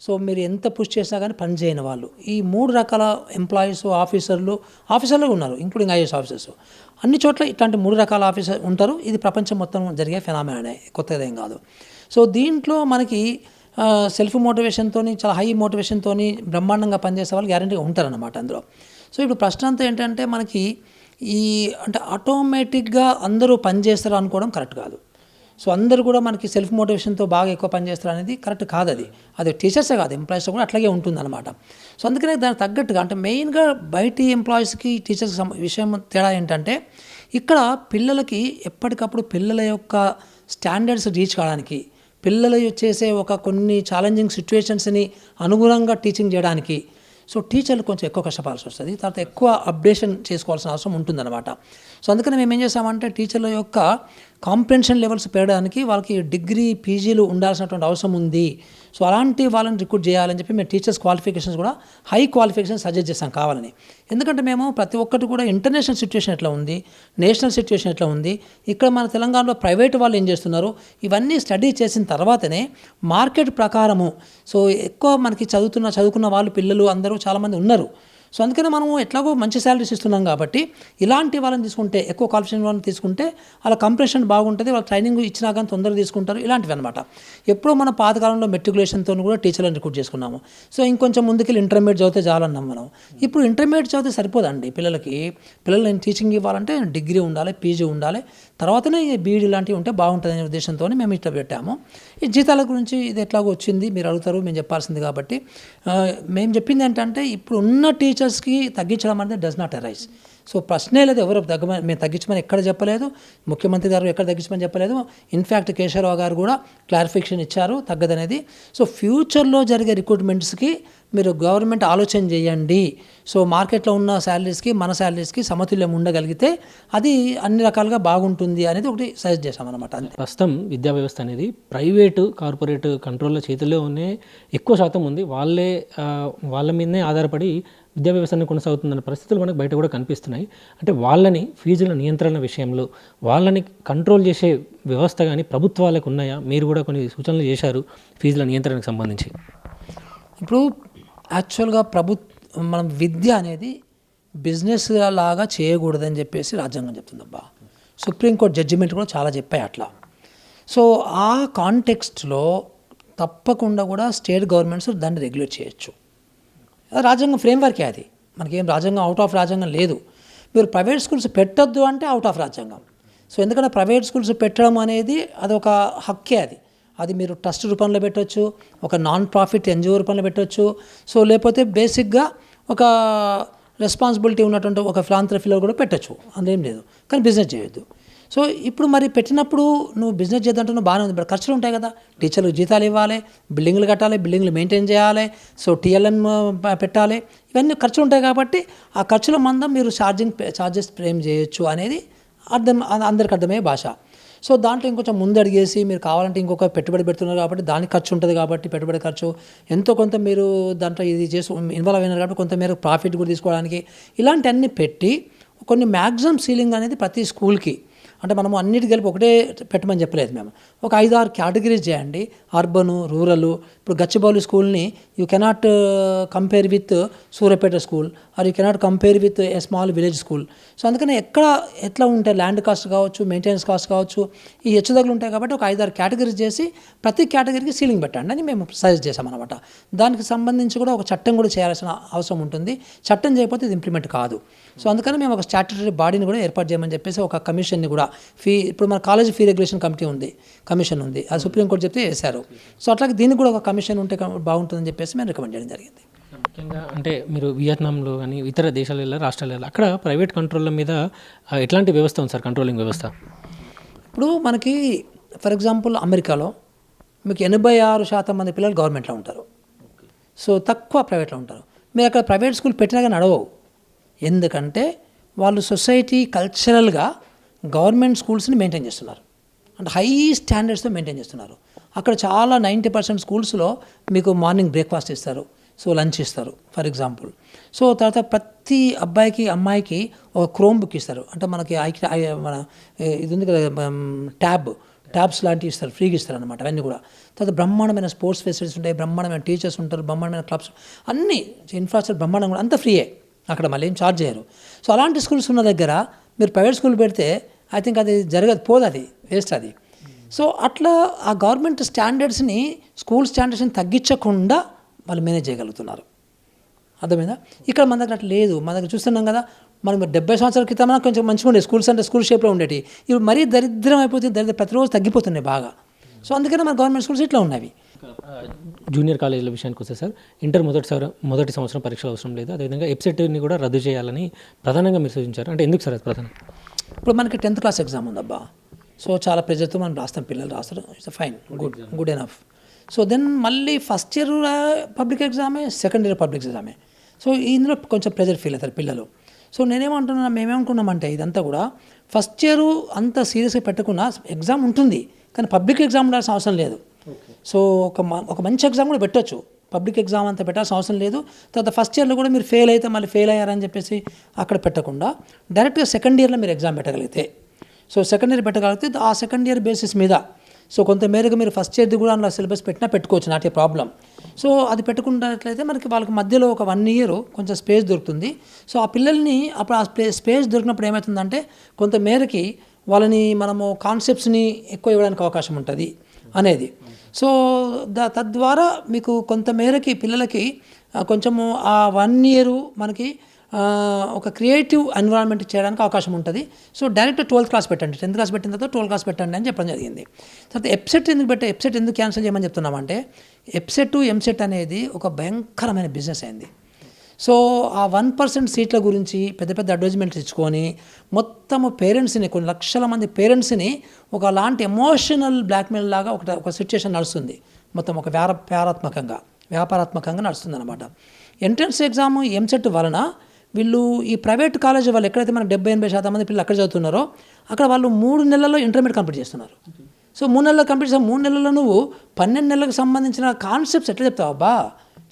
సో మీరు ఎంత పుష్ చేసినా కానీ పని చేయని వాళ్ళు. ఈ 3 రకాల ఎంప్లాయీస్ ఆఫీసర్లు ఉన్నారు, ఇంక్లూడింగ్ ఐఏఎస్ ఆఫీసర్స్. అన్ని చోట్ల ఇట్లాంటి 3 రకాల ఆఫీసర్ ఉంటారు. ఇది ప్రపంచం మొత్తం జరిగే ఫెనామినానే, కొత్తదేం కాదు. సో దీంట్లో మనకి సెల్ఫ్ మోటివేషన్తో, చాలా హై మోటివేషన్తో బ్రహ్మాండంగా పనిచేసే వాళ్ళు గ్యారంటీగా ఉంటారన్నమాట అందులో. సో ఇప్పుడు ప్రశ్న అంతా ఏంటంటే మనకి అంటే ఆటోమేటిక్గా అందరూ పనిచేస్తారు అనుకోవడం కరెక్ట్ కాదు. సో అందరూ కూడా మనకి సెల్ఫ్ మోటివేషన్తో బాగా ఎక్కువ పనిచేస్తారు అనేది కరెక్ట్ కాదు. అది టీచర్సే కాదు, ఎంప్లాయీస్ కూడా అట్లాగే ఉంటుందన్నమాట. సో అందుకనే దానికి తగ్గట్టుగా అంటే మెయిన్గా బయటి ఎంప్లాయీస్కి టీచర్స్కి విషయం తేడా ఏంటంటే ఇక్కడ పిల్లలకి ఎప్పటికప్పుడు పిల్లల యొక్క స్టాండర్డ్స్ రీచ్ కావడానికి, పిల్లలు చేసే కొన్ని ఛాలెంజింగ్ సిచ్యువేషన్స్ని అనుగుణంగా టీచింగ్ చేయడానికి సో టీచర్లు కొంచెం ఎక్కువ కష్టపడాల్సి వస్తుంది. తర్వాత ఎక్కువ అప్డేషన్ చేసుకోవాల్సిన అవసరం ఉంటుందన్నమాట. సో అందుకని మేము ఏం చేసామంటే టీచర్ల యొక్క కాంప్రెన్షన్ లెవెల్స్ పెరగడానికి వాళ్ళకి డిగ్రీ పీజీలు ఉండాల్సినటువంటి అవసరం ఉంది. సో అలాంటి వాళ్ళని రిక్రూట్ చేయాలని చెప్పి మేము టీచర్స్ క్వాలిఫికేషన్స్ కూడా హై క్వాలిఫికేషన్ సజెస్ట్ చేస్తాం కావాలని. ఎందుకంటే మేము ప్రతి ఒక్కటి కూడా ఇంటర్నేషనల్ సిచ్యువేషన్ ఎట్లా ఉంది, నేషనల్ సిచ్యువేషన్ ఎట్లా ఉంది, ఇక్కడ మన తెలంగాణలో ప్రైవేట్ వాళ్ళు ఏం చేస్తున్నారు, ఇవన్నీ స్టడీ చేసిన తర్వాతనే మార్కెట్ ప్రకారము సో ఎక్కువ మనకి చదువుకున్న వాళ్ళు పిల్లలు అందరూ చాలామంది ఉన్నారు. సో అందుకని మనము ఎట్లాగో మంచి శాలరీస్ ఇస్తున్నాం కాబట్టి ఇలాంటి వాళ్ళని తీసుకుంటే, ఎక్కువ క్వాలిఫికేషన్ వాళ్ళని తీసుకుంటే వాళ్ళ కంప్రెషన్ బాగుంటుంది, వాళ్ళ ట్రైనింగ్ ఇచ్చినా కానీ తొందరగా తీసుకుంటారు, ఇలాంటివి అనమాట. ఎప్పుడో మన పాతకాలంలో మెట్రికులేషన్తో కూడా టీచర్లను రిక్రూట్ చేసుకున్నాము. సో ఇంకొంచెం ముందుకెళ్ళి ఇంటర్మీడియట్ చదివితే చాలన్నాం మనం. ఇప్పుడు ఇంటర్మీడియట్ చదివితే సరిపోదండి పిల్లలు టీచింగ్ ఇవ్వాలంటే డిగ్రీ ఉండాలి, పీజీ ఉండాలి, తర్వాతనే బీఈడీ లాంటివి ఉంటే బాగుంటుంది అనే ఉద్దేశంతో మేము ఇట్లా పెట్టాము. ఈ జీతాల గురించి ఇది ఎట్లాగో వచ్చింది, మీరు అడుగుతారు, మేము చెప్పాల్సింది కాబట్టి మేము చెప్పింది ఏంటంటే ఇప్పుడు ఉన్న టీచర్స్కి తగ్గించడం అనేది డస్ నాట్ అరైజ్. సో ప్రశ్నే లేదు, ఎవరు మేము తగ్గించమని ఎక్కడ చెప్పలేదు, ముఖ్యమంత్రి గారు ఎక్కడ తగ్గించమని చెప్పలేదు. ఇన్ఫ్యాక్ట్ కేశవరావు గారు కూడా క్లారిఫికేషన్ ఇచ్చారు తగ్గదనేది. సో ఫ్యూచర్లో జరిగే రిక్రూట్మెంట్స్కి మీరు గవర్నమెంట్ ఆలోచన చేయండి. సో మార్కెట్లో ఉన్న శాలరీస్కి మన శాలరీస్కి సమతుల్యం ఉండగలిగితే అది అన్ని రకాలుగా బాగుంటుంది అనేది ఒకటి సజెస్ట్ చేశామన్నమాట. అంతే. ప్రస్తుతం విద్యా వ్యవస్థ అనేది ప్రైవేటు కార్పొరేట్ కంట్రోల్ల చేతుల్లోనే ఎక్కువ శాతం ఉంది. వాళ్ళ మీదనే ఆధారపడి విద్యా వ్యవస్థను కొనసాగుతుందన్న పరిస్థితులు మనకు బయట కూడా కనిపిస్తున్నాయి. అంటే వాళ్ళని ఫీజుల నియంత్రణ విషయంలో వాళ్ళని కంట్రోల్ చేసే వ్యవస్థ కానీ ప్రభుత్వాలకు ఉన్నాయా? మీరు కూడా కొన్ని సూచనలు చేశారు ఫీజుల నియంత్రణకు సంబంధించి. ఇప్పుడు యాక్చువల్గా మనం విద్య అనేది బిజినెస్ లాగా చేయకూడదని చెప్పేసి రాజ్యాంగం చెప్తుందబ్బా. సుప్రీంకోర్టు జడ్జిమెంట్ కూడా చాలా చెప్పాయి అట్లా. సో ఆ కాంటెక్స్ట్లో తప్పకుండా కూడా స్టేట్ గవర్నమెంట్స్ దాన్ని రెగ్యులేట్ చేయొచ్చు. రాజ్యాంగం ఫ్రేమ్వర్కే అది, మనకేం రాజ్యాంగం అవుట్ ఆఫ్ రాజ్యాంగం లేదు. మీరు ప్రైవేట్ స్కూల్స్ పెట్టొద్దు అంటే అవుట్ ఆఫ్ రాజ్యాంగం. సో ఎందుకంటే ప్రైవేట్ స్కూల్స్ పెట్టడం అనేది అదొక హక్కే. అది మీరు ట్రస్ట్ రూపంలో పెట్టవచ్చు, ఒక నాన్ ప్రాఫిట్ ఎన్జిఓ రూపంలో పెట్టవచ్చు, సో లేకపోతే బేసిక్గా ఒక రెస్పాన్సిబిలిటీ ఉన్నటువంటి ఒక ఫిలాంథ్రఫీలో కూడా పెట్టచ్చు, అందులో ఏం లేదు. కానీ బిజినెస్ చేయొద్దు. సో ఇప్పుడు మరి పెట్టినప్పుడు నువ్వు బిజినెస్ చేద్దంటే నువ్వు బాగానే ఉంది, బట్ ఖర్చులు ఉంటాయి కదా. టీచర్లకు జీతాలు ఇవ్వాలి, బిల్డింగ్లు కట్టాలి, బిల్డింగ్లు మెయింటైన్ చేయాలి, సో టీఎల్ఎం పెట్టాలి, ఇవన్నీ ఖర్చులు ఉంటాయి. కాబట్టి ఆ ఖర్చుల మందం మీరు ఛార్జెస్ ఫ్రేమ్ చేయొచ్చు అనేది అందరికి అర్థమయ్యే భాష. సో దాంట్లో ఇంకొంచెం ముందడిగేసి మీరు కావాలంటే ఇంకొక పెట్టుబడి పెడుతున్నారు కాబట్టి దానికి ఖర్చు ఉంటుంది, కాబట్టి పెట్టుబడి ఖర్చు ఎంతో కొంత మీరు దాంట్లో ఇది చేసి ఇన్వాల్వ్ అయినారు కాబట్టి కొంత మీరు ప్రాఫిట్ కూడా తీసుకోవడానికి ఇలాంటివన్నీ పెట్టి కొన్ని మ్యాక్సిమం సీలింగ్ అనేది ప్రతి స్కూల్కి, అంటే మనము అన్నిటి కలిపి ఒకటే పెట్టమని చెప్పలేదు మేము, ఒక 5-6 కేటగిరీస్ చేయండి. Urban, rural. ఇప్పుడు గచ్చిబౌలి స్కూల్ని you cannot compare with Suryapet school, or you cannot compare with a small village school. So అందుకని ఎట్లా ఉంటాయి ల్యాండ్ కాస్ట్ కావచ్చు, మెయింటెనెన్స్ కాస్ట్ కావచ్చు, ఈ హెచ్చుతగ్గులు ఉంటాయి కాబట్టి ఒక 5-6 కేటగిరీస్ చేసి ప్రతి కేటగిరీకి సీలింగ్ పెట్టండి అని మేము సజెస్ట్ చేసామన్నమాట. దానికి సంబంధించి కూడా ఒక చట్టం కూడా చేయాల్సిన అవసరం ఉంటుంది. చట్టం చేయకపోతే ఇది ఇంప్లిమెంట్ కాదు. సో అందుకని మేము ఒక స్టాట్యుటరీ బాడీని కూడా ఏర్పాటు చేయమని చెప్పేసి ఒక కమిషన్ని కూడా ఇప్పుడు మన కాలేజ్ ఫీ రెగ్యులేషన్ కమిషన్ ఉంది, అది సుప్రీంకోర్టు చెప్తే వేశారు. సో అట్లాగే దీనికి కూడా ఒక కమిషన్ ఉంటే బాగుంటుందని చెప్పేసి మేము రికమెండ్ చేయడం జరిగింది. ముఖ్యంగా అంటే మీరు వియత్నాంలో కానీ ఇతర దేశాలలో రాష్ట్రాలలో అక్కడ ప్రైవేట్ కంట్రోల్ల మీద ఎట్లాంటి వ్యవస్థ ఉంది సార్, కంట్రోలింగ్ వ్యవస్థ? ఇప్పుడు మనకి ఫర్ ఎగ్జాంపుల్ అమెరికాలో మీకు 86% మంది పిల్లలు గవర్నమెంట్లో ఉంటారు, సో తక్కువ ప్రైవేట్లో ఉంటారు. మీరు అక్కడ ప్రైవేట్ స్కూల్ పెట్టినా కానీ నడవవు. ఎందుకంటే వాళ్ళు సొసైటీ కల్చరల్గా గవర్నమెంట్ స్కూల్స్ని మెయింటైన్ చేస్తున్నారు, అంటే హై స్టాండర్డ్స్తో మెయింటైన్ చేస్తున్నారు. అక్కడ చాలా 90% స్కూల్స్లో మీకు మార్నింగ్ బ్రేక్ఫాస్ట్ ఇస్తారు, సో లంచ్ ఇస్తారు ఫర్ ఎగ్జాంపుల్. సో తర్వాత ప్రతి అబ్బాయికి అమ్మాయికి ఒక క్రోమ్ బుక్ ఇస్తారు, అంటే మనకి మన ఇది ఉంది కదా ట్యాబ్స్ లాంటివి ఇస్తారు, ఫ్రీగా ఇస్తారు అనమాట. అవన్నీ కూడా తర్వాత బ్రహ్మాండమైన స్పోర్ట్స్ ఫెసిలిటీస్ ఉంటాయి, బ్రహ్మాండమైన టీచర్స్ ఉంటారు, బ్రహ్మాండమైన క్లబ్స్, అన్నీ ఇన్ఫ్రాస్ట్రక్చర్ బ్రహ్మాండం కూడా అంతా ఫ్రీయే, అక్కడ మళ్ళీ ఏం ఛార్జ్ చేయరు. సో అలాంటి స్కూల్స్ ఉన్న దగ్గర మీరు ప్రైవేట్ స్కూల్ పెడితే ఐ థింక్ అది పోదు, అది వేస్ట్ అది. సో అట్లా ఆ గవర్నమెంట్ స్టాండర్డ్స్ని, స్కూల్ స్టాండర్డ్స్ని తగ్గించకుండా వాళ్ళు మేనేజ్ చేయగలుగుతున్నారు. అర్థమైందా? ఇక్కడ మన దగ్గర అట్లా లేదు. మన దగ్గర చూస్తున్నాం కదా, మనం 70 సంవత్సరాల క్రితం కొంచెం మంచిగా ఉండేది స్కూల్స్, అంటే స్కూల్ షేప్లో ఉండేవి. ఇప్పుడు మరీ దరిద్రం అయిపోతుంది, ప్రతిరోజు తగ్గిపోతున్నాయి బాగా. సో అందుకనే మన గవర్నమెంట్ స్కూల్స్ ఇట్లా ఉన్నవి. జూనియర్ కాలేజీల విషయానికి వస్తే సార్, ఇంటర్ మొదటి సంవత్సరం పరీక్షలు అవసరం లేదు, అదేవిధంగా ఎబ్సెట్ని కూడా రద్దు చేయాలని ప్రధానంగా మీరు సూచించారు. అంటే ఎందుకు సార్ అది ప్రధానం? ఇప్పుడు మనకి 10th క్లాస్ ఎగ్జామ్ ఉందబ్బా, సో చాలా ప్రెజర్తో మనం రాస్తాం, పిల్లలు రాస్తారు, it's fine, good enough. So then మళ్ళీ ఫస్ట్ ఇయర్ పబ్లిక్ ఎగ్జామే, సెకండ్ ఇయర్ పబ్లిక్ ఎగ్జామే. సో ఇందులో కొంచెం ప్రెజర్ ఫీల్ అవుతారు పిల్లలు. సో మేమేమనుకున్నామంటే ఇదంతా కూడా ఫస్ట్ ఇయర్ అంత సీరియస్గా పెట్టకుండా ఎగ్జామ్ ఉంటుంది, కానీ పబ్లిక్ ఎగ్జామ్ ఉండాల్సిన అవసరం లేదు. సో ఒక మంచి ఎగ్జామ్ కూడా పెట్టవచ్చు, పబ్లిక్ ఎగ్జామ్ అంతా పెట్టాల్సిన అవసరం లేదు. తర్వాత ఫస్ట్ ఇయర్లో కూడా మీరు ఫెయిల్ అయితే మళ్ళీ ఫెయిల్ అయ్యారని చెప్పేసి అక్కడ పెట్టకుండా డైరెక్ట్గా సెకండ్ ఇయర్లో మీరు ఎగ్జామ్ పెట్టగలిగితే, సో సెకండ్ ఇయర్ పెట్టగలిగితే ఆ సెకండ్ ఇయర్ బేసిస్ మీద సో కొంతమేరకు మీరు ఫస్ట్ ఇయర్ది కూడా అందులో సిలబస్ పెట్టినా పెట్టుకోవచ్చు, నాట్ ఏ ప్రాబ్లం. సో అది పెట్టుకున్నట్లయితే మనకి వాళ్ళకి మధ్యలో ఒక 1 year కొంచెం స్పేస్ దొరుకుతుంది. సో ఆ పిల్లల్ని అప్పుడు ఆ స్పేస్ దొరికినప్పుడు ఏమవుతుందంటే కొంతమేరకి వాళ్ళని మనము కాన్సెప్ట్స్ని ఎక్కువ ఇవ్వడానికి అవకాశం ఉంటుంది అనేది. సో తద్వారా మీకు కొంతమేరకి పిల్లలకి కొంచెము ఆ 1 year మనకి ఒక క్రియేటివ్ ఎన్విరాన్మెంట్ చేయడానికి అవకాశం ఉంటుంది. సో డైరెక్ట్ 12th క్లాస్ పెట్టండి, 10th క్లాస్ పెట్టిన తర్వాత 12th క్లాస్ పెట్టండి అని చెప్పడం జరిగింది. తర్వాత ఎప్సెట్ ఎందుకు క్యాన్సిల్ చేయమని చెప్తున్నామంటే ఎప్సెట్ ఎంసెట్ అనేది ఒక భయంకరమైన బిజినెస్ అయింది. సో ఆ 1% సీట్ల గురించి పెద్ద పెద్ద అడ్వర్టైజ్మెంట్స్ ఇచ్చుకొని మొత్తము పేరెంట్స్ని, కొన్ని లక్షల మంది పేరెంట్స్ని ఒకలాంటి ఎమోషనల్ బ్లాక్మెయిల్ లాగా ఒక సిచ్యుయేషన్ నడుస్తుంది, మొత్తం ఒక వ్యాపారాత్మకంగా నడుస్తుంది అనమాట. ఎంట్రన్స్ ఎగ్జామ్ ఎంసెట్ వలన వీళ్ళు ఈ ప్రైవేట్ కాలేజ్ వాళ్ళు ఎక్కడైతే మన 70-80% మంది పిల్లలు అక్కడ చదువుతున్నారో అక్కడ వాళ్ళు 3 నెలల్లో ఇంటర్మీడియట్ కంప్లీట్ చేస్తున్నారు. సో 3 నెలల్లో కంప్లీట్ చేస్తే 3 నెలల్లో నువ్వు 12 నెలలకు సంబంధించిన కాన్సెప్ట్స్ ఎట్లా చెప్తావు అబ్బా,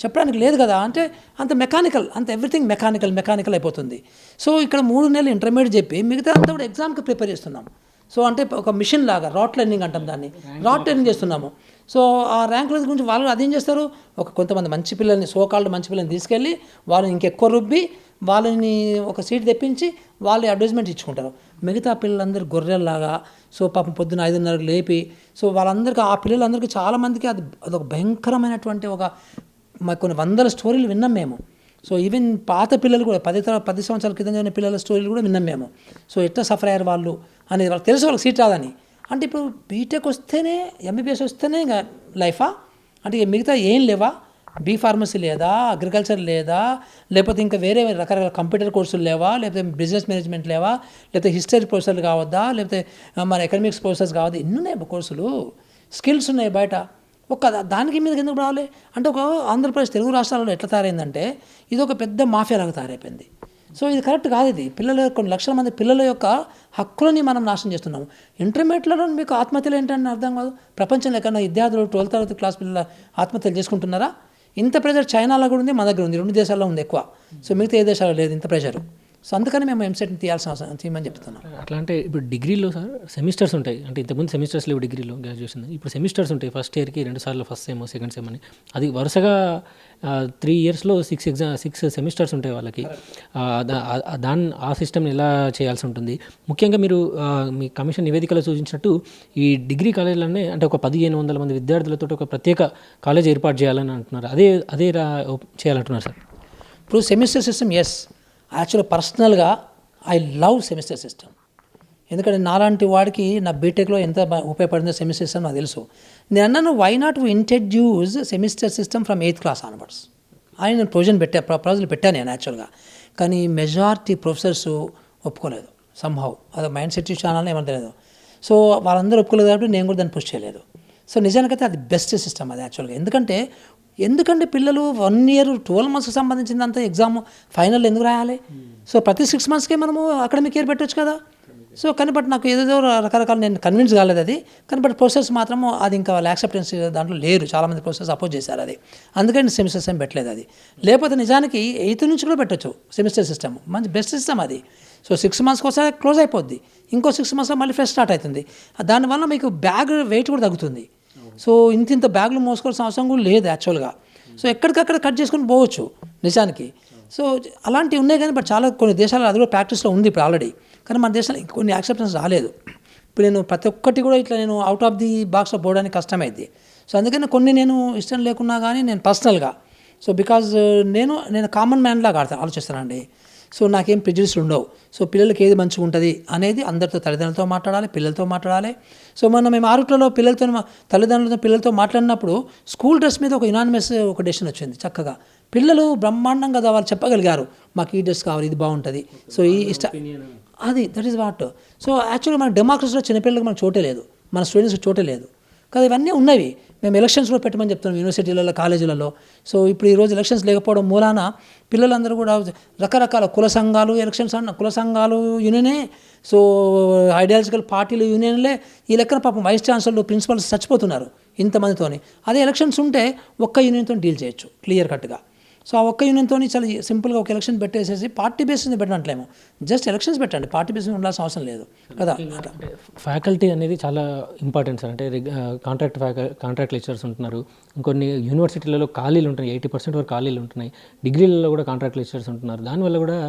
చెప్పడానికి లేదు కదా. అంటే అంత మెకానికల్, అంత ఎవ్రీథింగ్ మెకానికల్ అయిపోతుంది. సో ఇక్కడ 3 నెలలు ఇంటర్మీడియట్ చెప్పి మిగతా అంతా కూడా ఎగ్జామ్కి ప్రిపేర్ చేస్తున్నాం. సో అంటే ఒక మిషన్ లాగా రాట్ లెర్నింగ్ అంటాం దాన్ని, రాట్ లెర్నింగ్ చేస్తున్నాము. సో ఆ ర్యాంకుల గురించి వాళ్ళు అదేం చేస్తారు, కొంతమంది మంచి పిల్లల్ని, మంచి పిల్లల్ని తీసుకెళ్ళి వాళ్ళని ఇంకెక్కువ రుబ్బి వాళ్ళని ఒక సీట్ తెప్పించి వాళ్ళు అడ్వర్టైజ్మెంట్ ఇచ్చుకుంటారు. మిగతా పిల్లలందరూ గొర్రెల్లాగా సో పాపం పొద్దున 5:30 లేపి సో వాళ్ళందరికీ, ఆ పిల్లలందరికీ చాలామందికి అదొక భయంకరమైనటువంటి కొన్ని 100 స్టోరీలు విన్నాం మేము. సో ఈవెన్ పాత పిల్లలు కూడా 10 సంవత్సరాల క్రితం చదివిన పిల్లల స్టోరీలు కూడా విన్నాం మేము. సో ఎట్లా సఫర్ అయ్యారు వాళ్ళు అనేది వాళ్ళకి తెలుసు, వాళ్ళకి సీట్ రాదని. అంటే ఇప్పుడు బీటెక్ వస్తేనే ఎంబీబీఎస్ వస్తేనే ఇంకా లైఫా? అంటే ఇక మిగతా ఏం లేవా? బీ ఫార్మసీ లేదా, అగ్రికల్చర్ లేదా, లేకపోతే ఇంకా వేరే రకరకాల కంప్యూటర్ కోర్సులు లేవా, లేకపోతే బిజినెస్ మేనేజ్మెంట్ లేవా, లేకపోతే హిస్టరీ ప్రొఫెసర్లు కావద్దా, లేకపోతే మన ఎకనామిక్స్ ప్రొఫెసర్స్ కావద్దా? ఎన్ని ఉన్నాయి కోర్సులు, స్కిల్స్ ఉన్నాయి బయట. దానికి మీద ఎందుకు రావాలి? అంటే ఒక ఆంధ్రప్రదేశ్ తెలుగు రాష్ట్రాలలో ఎట్లా తయారైందంటే ఇది ఒక పెద్ద మాఫియాలాగా తయారైపోయింది. సో ఇది కరెక్ట్ కాదు. ఇది కొన్ని లక్షల మంది పిల్లల యొక్క హక్కులని మనం నాశనం చేస్తున్నాము. ఇంటర్మీడియట్లో మీకు ఆత్మహత్యలు ఏంటని అర్థం కాదు. ప్రపంచంలో ఎక్కడన్నా విద్యార్థులు 12th తరగతి క్లాస్ పిల్లల ఆత్మహత్యలు చేసుకుంటున్నారా? ఇంత ప్రెషర్ చైనాలో కూడా ఉంది, మన దగ్గర ఉంది. 2 దేశాల్లో ఉంది ఎక్కువ. సో మిగతా ఏ దేశాల్లో లేదు ఇంత ప్రెషర్. సో అందుకని మేము ఎంసెట్ని తీయమని చెప్తున్నాం. అట్లా అంటే ఇప్పుడు డిగ్రీలో సార్ సెమిస్టర్స్ ఉంటాయి. అంటే ఇంతకుముందు సెమిస్టర్స్ లేవు డిగ్రీలో, గ్రాడ్యుయేషన్. ఇప్పుడు సెమిస్టర్స్ ఉంటాయి. ఫస్ట్ ఇయర్కి 2 సార్లు ఫస్ట్ సెమ్, సెకండ్ సెమ్ అని. అది వరుసగా 3 ఇయర్స్లో 6 సెమిస్టర్స్ ఉంటాయి వాళ్ళకి. ఆ సిస్టమ్ని ఎలా చేయాల్సి ఉంటుంది? ముఖ్యంగా మీరు మీ కమిషన్ నివేదికలో సూచించినట్టు ఈ డిగ్రీ కాలేజీలోనే అంటే ఒక 1500 మంది విద్యార్థులతో ఒక ప్రత్యేక కాలేజ్ ఏర్పాటు చేయాలని అంటున్నారు. అదే చేయాలంటున్నారు సార్. ఇప్పుడు సెమిస్టర్ సిస్టమ్, ఎస్, యాక్చువల్లీ పర్సనల్గా ఐ లవ్ సెమిస్టర్ సిస్టమ్. ఎందుకంటే నాలాంటి వాడికి నా బీటెక్లో ఎంత ఉపయోగపడిందో సెమిస్టర్ సిస్టమ్ నాకు తెలుసు. నేను అన్నాను, why not introduce semester system from 8th class onwards అని నేను ప్రపోజల్ పెట్టాను నేను యాక్చువల్గా. కానీ మెజారిటీ ప్రొఫెసర్స్ ఒప్పుకోలేదు. సంహౌ అది మైండ్ సెట్ ఛానల్ ఏమని తెలియదు. సో వాళ్ళందరూ ఒప్పుకోలేదు కాబట్టి నేను కూడా దాన్ని పుష్ చేయలేదు. సో నిజానికైతే అది బెస్ట్ సిస్టమ్ అది యాక్చువల్గా. ఎందుకంటే పిల్లలు 1 year 12 monthsకి సంబంధించినంత ఎగ్జామ్ ఫైనల్ ఎందుకు రాయాలి? సో ప్రతి 6 monthsకే మనము అకాడమిక్ ఇయర్ పెట్టవచ్చు కదా. సో కానీ బట్ నాకు ఏదేదో రకరకాల నేను కన్విన్స్ కాలేదు అది. కానీ బట్ ప్రొసెస్ మాత్రము అది ఇంకా వాళ్ళ యాక్సెప్టెన్స్ దాంట్లో లేరు. చాలామంది ప్రొసెస్ అపోజ్ చేశారు అది. అందుకని సెమిస్టర్ సిస్టమ్ పెట్టలేదు అది. లేకపోతే నిజానికి 8th నుంచి కూడా పెట్టవచ్చు సెమిస్టర్ సిస్టమ్. మంచి బెస్ట్ సిస్టమ్ అది. సో 6 monthsకి ఒకసారి క్లోజ్ అయిపోద్ది, ఇంకో 6 monthsలో మళ్ళీ ఫ్రెష్ స్టార్ట్ అవుతుంది. దానివల్ల మీకు బ్యాగ్ వెయిట్ కూడా తగ్గుతుంది. సో ఇంత బ్యాగులు మోసుకోవాల్సిన అవసరం కూడా లేదు యాక్చువల్గా. సో ఎక్కడికక్కడ కట్ చేసుకొని పోవచ్చు నిజానికి. సో అలాంటివి ఉన్నాయి కానీ బట్ కొన్ని దేశాలు అది కూడా ప్రాక్టీస్లో ఉంది ఇప్పుడు ఆల్రెడీ. కానీ మన దేశంలో కొన్ని యాక్సెప్టెన్స్ రాలేదు. ఇప్పుడు నేను ప్రతి ఒక్కటి కూడా ఇట్లా నేను అవుట్ ఆఫ్ ది బాక్స్లో పోవడానికి కష్టమైంది. సో అందుకని కొన్ని నేను ఇష్టం లేకున్నా కానీ నేను పర్సనల్గా సో బికాజ్ నేను కామన్ మ్యాన్ లాగా ఆలోచిస్తానండి. సో నాకేం ప్రిజుడిస్ ఉండవు. సో పిల్లలకి ఏది మంచిగా ఉంటుంది అనేది అందరితో, తల్లిదండ్రులతో మాట్లాడాలి, పిల్లలతో మాట్లాడాలి. సో మేము ఆరుట్లలో పిల్లలతో మాట్లాడినప్పుడు స్కూల్ డ్రెస్ మీద ఒక యునానిమస్ ఒక డెసిషన్ వచ్చింది. చక్కగా పిల్లలు బ్రహ్మాండంగా కదా వాళ్ళు చెప్పగలిగారు, మాకు ఈ డ్రెస్ కావాలి, ఇది బాగుంటుంది. So that is what. So యాక్చువల్గా మన డెమోక్రసీలో చిన్నపిల్లలకు మనకు చోటే లేదు, మన స్టూడెంట్స్కి చోటే లేదు కదా. ఇవన్నీ ఉన్నవి. మేము ఎలక్షన్స్లో పెట్టమని చెప్తున్నాం యూనివర్సిటీలలో, కాలేజీలలో. సో ఇప్పుడు ఈరోజు ఎలక్షన్స్ లేకపోవడం మూలాన పిల్లలందరూ కూడా రకరకాల కుల సంఘాలు కుల సంఘాలు యూనియనే, సో ఐడియాలజికల్ పార్టీలు యూనియన్లే, ఈ లెక్కన పాపం వైస్ ఛాన్సలర్లు, ప్రిన్సిపల్స్ చచ్చిపోతున్నారు ఇంతమందితోని. అదే ఎలక్షన్స్ ఉంటే ఒక్క యూనియన్తో డీల్ చేయొచ్చు క్లియర్ కట్గా. సో ఆ ఒక్క యూనియన్తో చాలా సింపుల్గా ఒక ఎలక్షన్ పెట్టేసేసి పార్టీ బేస్ మీద పెట్టనట్లేమో, జస్ట్ ఎలక్షన్స్ పెట్టండి, పార్టీ బేస్ మీద ఉండాల్సిన అవసరం లేదు కదా. ఫ్యాకల్టీ అనేది చాలా ఇంపార్టెంట్ సార్. అంటే కాంట్రాక్ట్ లెక్చరర్స్ ఉంటున్నారు, ఇంకొన్ని యూనివర్సిటీలలో ఖాళీలు ఉంటున్నాయి, 80% వరకు ఖాళీలు ఉంటున్నాయి. డిగ్రీలలో కూడా కాంట్రాక్ట్ లెక్చరర్స్ ఉంటున్నారు. దానివల్ల కూడా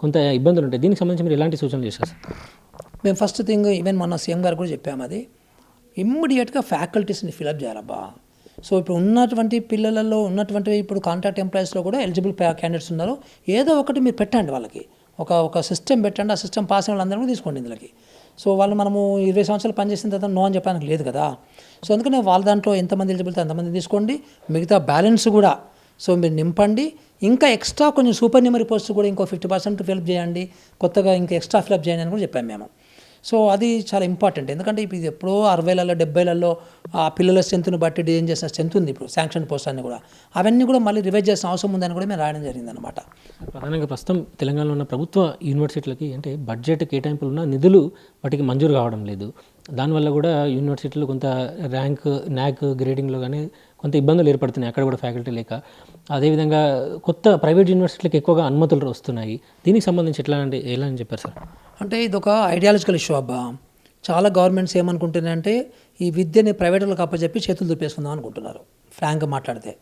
కొంత ఇబ్బందులు ఉంటాయి. దీనికి సంబంధించి మీరు ఎలాంటి సూచనలు చేస్తారు సార్? మేము ఫస్ట్ థింగ్ ఈవెన్ మొన్న సీఎం గారు కూడా చెప్పాము, అది ఇమ్మీడియట్గా ఫ్యాకల్టీస్ని ఫిలప్ చేయాలబ్బా. సో ఇప్పుడు ఉన్నటువంటి పిల్లలలో ఇప్పుడు కాంట్రాక్ట్ ఎంప్లాయీస్లో కూడా ఎలిజిబుల్ క్యాండిడేట్స్ ఉన్నారు. ఏదో ఒకటి మీరు పెట్టండి వాళ్ళకి, ఒక సిస్టమ్ పెట్టండి. ఆ సిస్టమ్ పాస్ అయిన వాళ్ళందరూ కూడా తీసుకోండి ఇందులోకి. సో వాళ్ళు మనము 20 సంవత్సరాలు పనిచేసిన తర్వాత నో అని చెప్పడానికి లేదు కదా. సో అందుకనే వాళ్ళ దాంట్లో ఎంతమంది ఎలిజిబిలిటీ అంతమంది తీసుకోండి. మిగతా బ్యాలెన్స్ కూడా సో మీరు నింపండి. ఇంకా ఎక్స్ట్రా కొంచెం సూపర్ న్యూమరీ పోస్ట్ కూడా ఇంకో 50% ఫిలప్ చేయండి, కొత్తగా ఇంకా ఎక్స్ట్రా ఫిలప్ చేయండి అని కూడా చెప్పాము మేము. సో అది చాలా ఇంపార్టెంట్. ఎందుకంటే ఇప్పుడు ఇది ఎప్పుడో 60లలో 70లలో ఆ పిల్లల స్ట్రెంత్ను బట్టి డిజైన్ చేసిన స్ట్రెంత్ ఉంది ఇప్పుడు శాంక్షన్ పోస్ట్ అన్ని కూడా. అవన్నీ కూడా మళ్ళీ రివైజ్ చేసిన అవసరం ఉందని కూడా మేము రాయడం జరిగిందనమాట. ప్రధానంగా ప్రస్తుతం తెలంగాణలో ఉన్న ప్రభుత్వ యూనివర్సిటీలకి అంటే బడ్జెట్ కేటాయింపులు ఉన్న నిధులు వాటికి మంజూరు కావడం లేదు. దానివల్ల కూడా యూనివర్సిటీలు కొంత న్యాక్ గ్రేడింగ్లో కానీ కొంత ఇబ్బందులు ఏర్పడుతున్నాయి, అక్కడ కూడా ఫ్యాకల్టీ లేక. అదేవిధంగా కొత్త ప్రైవేట్ యూనివర్సిటీలకు ఎక్కువగా అనుమతులు వస్తున్నాయి. దీనికి సంబంధించి ఎలా అని చెప్పారు సార్? అంటే ఇది ఒక ఐడియాలజికల్ ఇష్యూ అబ్బా. చాలా గవర్నమెంట్స్ ఏమనుకుంటున్నాయంటే ఈ విద్యని ప్రైవేట్లకు అప్పచెప్పి చేతులు దులిపేసుకుందాం అనుకుంటున్నారు ఫ్రాంక్గా మాట్లాడితే.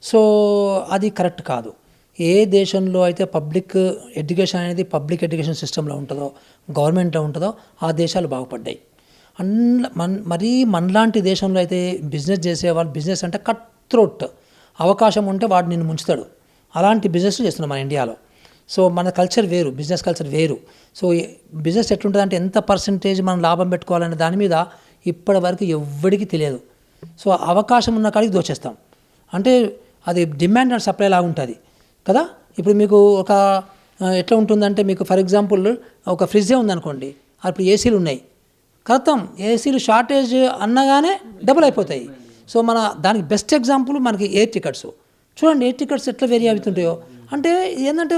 సో అది కరెక్ట్ కాదు. ఏ దేశంలో అయితే పబ్లిక్ ఎడ్యుకేషన్ అనేది పబ్లిక్ ఎడ్యుకేషన్ సిస్టంలో ఉంటుందో, గవర్నమెంట్లో ఉంటుందో ఆ దేశాలు బాగుపడ్డాయి. మరీ మనలాంటి దేశంలో అయితే బిజినెస్ చేసేవాళ్ళు, బిజినెస్ అంటే కట్ త్రోట్, అవకాశం ఉంటే వాడు నిన్ను ముంచుతాడు. అలాంటి బిజినెస్ చేస్తున్నాం మన ఇండియాలో. సో మన కల్చర్ వేరు, బిజినెస్ కల్చర్ వేరు. సో బిజినెస్ ఎట్లుంటుంది అంటే ఎంత పర్సంటేజ్ మనం లాభం పెట్టుకోవాలనే దాని మీద ఇప్పటి వరకు ఎవ్వడికి తెలియదు. సో అవకాశం ఉన్న కాడికి దోచేస్తాం. అంటే అది డిమాండ్ అండ్ సప్లై లాగా ఉంటుంది కదా. ఇప్పుడు మీకు ఒక ఎట్లా ఉంటుందంటే, మీకు ఫర్ ఎగ్జాంపుల్ ఒక ఫ్రిడ్జే ఉందనుకోండి, అప్పుడు ఏసీలు ఉన్నాయి, కరెక్తం ఏసీలు షార్టేజ్ అన్నగానే డబుల్ అయిపోతాయి. సో మన దానికి బెస్ట్ ఎగ్జాంపుల్ మనకి ఎయిర్ టికెట్స్ చూడండి. ఎయిర్ టికెట్స్ ఎట్లా వేరీ అవుతుంటాయో, అంటే ఏంటంటే